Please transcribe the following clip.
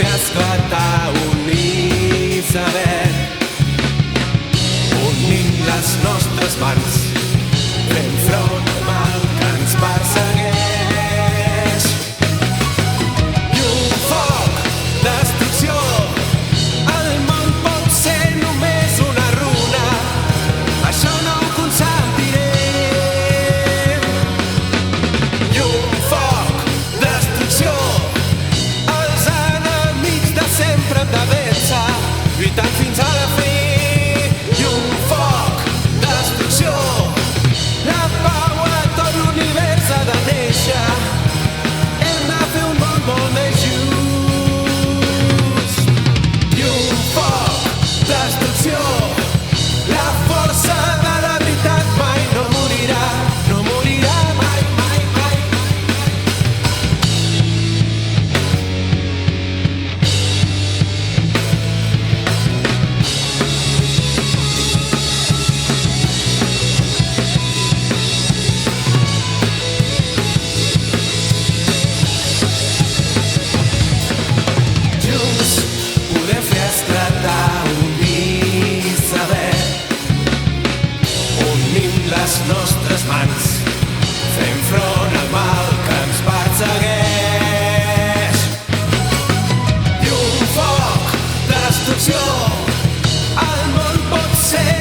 fer esclatar un iceberg. Unim les nostres mans, fent front al mal que ens persegueix. Llum, foc, destrucció, el món pot ser només una runa, això no ho consentirem. Llum, foc, destrucció, els enemics de sempre hem de vèncer, lluitant fins a la fi. Llum, foc, destrucció, la pau a tot l'univers ha de néixer. Hem de fer un món molt més just. Llum, foc, destrucció, la força de la veritat mai no morirà, no morirà mai, mai, mai. Junts podem fer esclatar un iceberg. Unim les nostres mans, fem front al mal que ens persegueix. Llum, foc, destrucció, el món pot ser